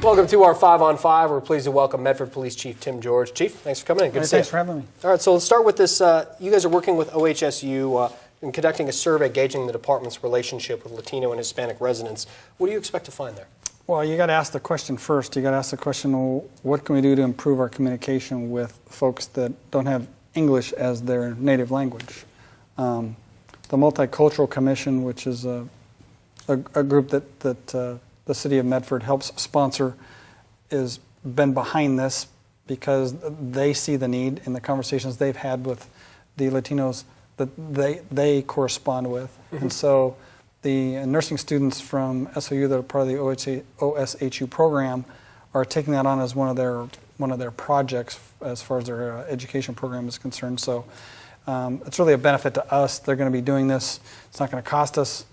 Welcome to our 5 on 5. We're pleased to welcome Medford Police Chief Tim George. Chief, thanks for coming in. Good to see you. Thanks for having me. All right, so let's start with this. You guys are working with OHSU in conducting a survey gauging the department's relationship with Latino and Hispanic residents. What do you expect to find there? Well, you got to ask the question first. You got to ask the question, well, what can we do to improve our communication with folks that don't have English as their native language? The Multicultural Commission, which is a group that the city of Medford helps sponsor, has been behind this because they see the need in the conversations they've had with the Latinos that they correspond with. Mm-hmm. And so the nursing students from SOU that are part of the OSHU program are taking that on as one of their projects as far as their education program is concerned. So it's really a benefit to us. They're going to be doing this. It's not going to cost us.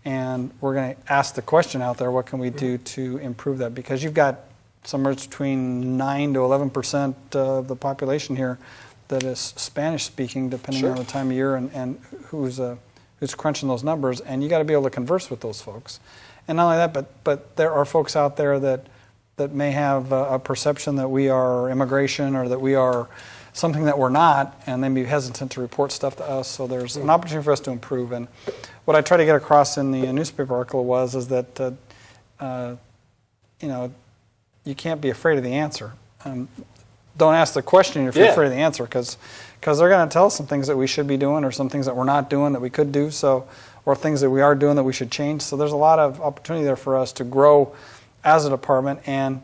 And we're going to ask the question out there, what can we do to improve that? Because you've got somewhere between 9 to 11% of the population here that is Spanish speaking, depending on the time of year and who's crunching those numbers. And you got to be able to converse with those folks. And not only that, but there are folks out there that may have a perception that we are immigration or that we are something that we're not, and they may be hesitant to report stuff to us. So there's an opportunity for us to improve. And what I try to get across in the newspaper article is that you can't be afraid of the answer. Don't ask the question if you're afraid of the answer, because they're going to tell us some things that we should be doing, or some things that we're not doing that we could do, or things that we are doing that we should change. So there's a lot of opportunity there for us to grow as a department, and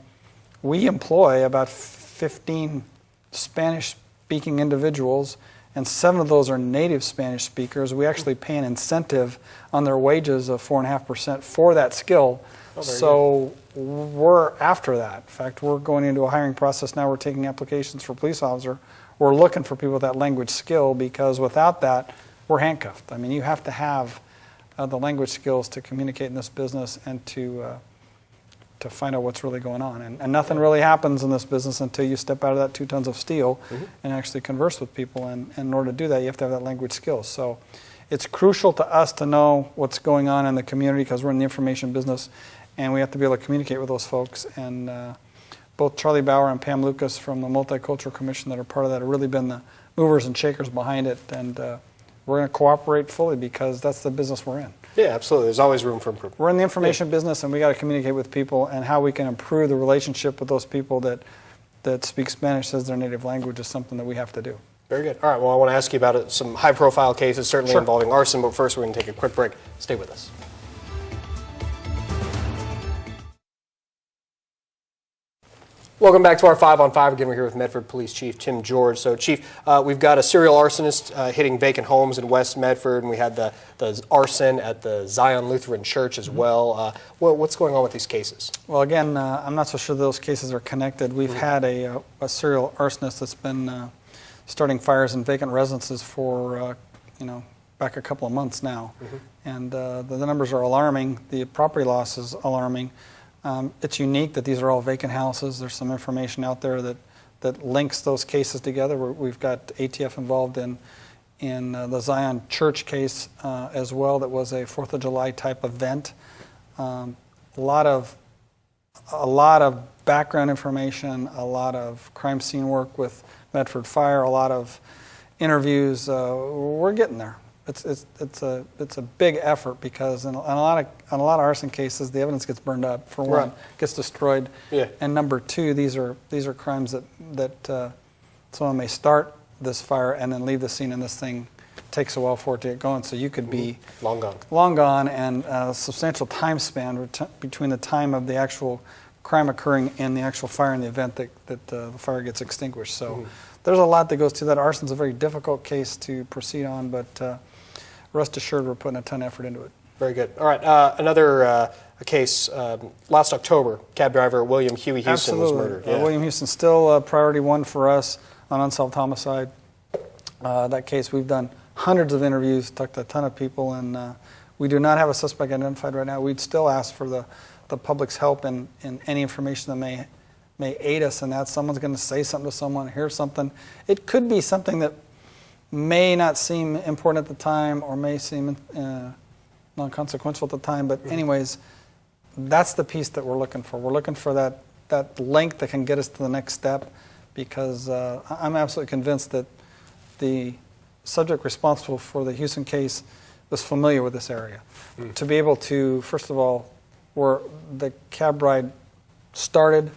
we employ about 15 Spanish-speaking individuals, and 7 of those are native Spanish speakers. We actually pay an incentive on their wages of 4.5% for that skill. So we're after that. In fact, we're going into a hiring process now. We're taking applications for police officer. We're looking for people with that language skill, because without that, we're handcuffed. I mean, you have to have the language skills to communicate in this business and to find out what's really going on. And nothing really happens in this business until you step out of that 2 tons of steel and actually converse with people. And in order to do that, you have to have that language skill. So it's crucial to us to know what's going on in the community, because we're in the information business, and we have to be able to communicate with those folks. And both Charlie Bauer and Pam Lucas from the Multicultural Commission that are part of that have really been the movers and shakers behind it. And we're going to cooperate fully, because that's the business we're in. Yeah, absolutely. There's always room for improvement. We're in the information business, and we got to communicate with people, and how we can improve the relationship with those people that speak Spanish as their native language is something that we have to do. Very good. All right, well, I want to ask you about some high-profile cases, certainly involving arson, but first we're going to take a quick break. Stay with us. Welcome back to our 5 on 5. Again, we're here with Medford Police Chief Tim George. So, Chief, we've got a serial arsonist hitting vacant homes in West Medford, and we had the arson at the Zion Lutheran Church as well. What's going on with these cases? Well, again, I'm not so sure those cases are connected. We've had a serial arsonist that's been starting fires in vacant residences for, back a couple of months now. And the numbers are alarming. The property loss is alarming. It's unique that these are all vacant houses. There's some information out there that links those cases together. We've got ATF involved in the Zion Church case as well. That was a 4th of July type event. A lot of background information, a lot of crime scene work with Medford Fire, a lot of interviews. We're getting there. It's a big effort, because in a lot of arson cases, the evidence gets burned up. For one, gets destroyed, and number 2, these are crimes that someone may start this fire and then leave the scene, and this thing takes a while for it to get going. So you could be long gone, and a substantial time span between the time of the actual crime occurring and the actual fire in the event that the fire gets extinguished. So there's a lot that goes to that. Arson's a very difficult case to proceed on, but rest assured we're putting a ton of effort into it. Very good. All right, another case, last October, cab driver William Huey Houston was murdered. William Houston, still priority 1 for us on unsolved homicide. That case, we've done hundreds of interviews, talked to a ton of people, and we do not have a suspect identified right now. We'd still ask for the public's help in any information that may aid us in that. Someone's going to say something to someone, hear something. It could be something that may not seem important at the time, or may seem non-consequential at the time, but anyways, that's the piece that we're looking for. We're looking for that that link that can get us to the next step, because I'm absolutely convinced that the subject responsible for the Houston case was familiar with this area. To be able to, first of all, where the cab ride started,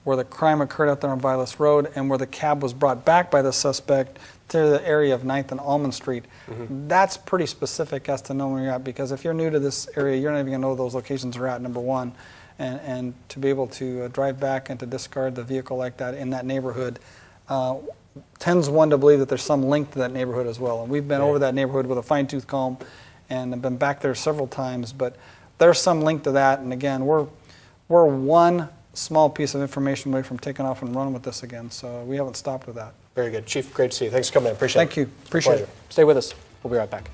where the crime occurred out there on Vilas Road, and where the cab was brought back by the suspect to the area of 9th and Almond Street. That's pretty specific as to know where you're at, because if you're new to this area, you're not even going to know those locations are at, number one. And to be able to drive back and to discard the vehicle like that in that neighborhood tends one to believe that there's some link to that neighborhood as well. And we've been over that neighborhood with a fine-tooth comb and have been back there several times, but there's some link to that. And again, we're one small piece of information away from taking off and running with this again, so we haven't stopped with that. Very good. Chief, great to see you. Thanks for coming in. Appreciate it. Thank you. Appreciate it. Stay with us. We'll be right back.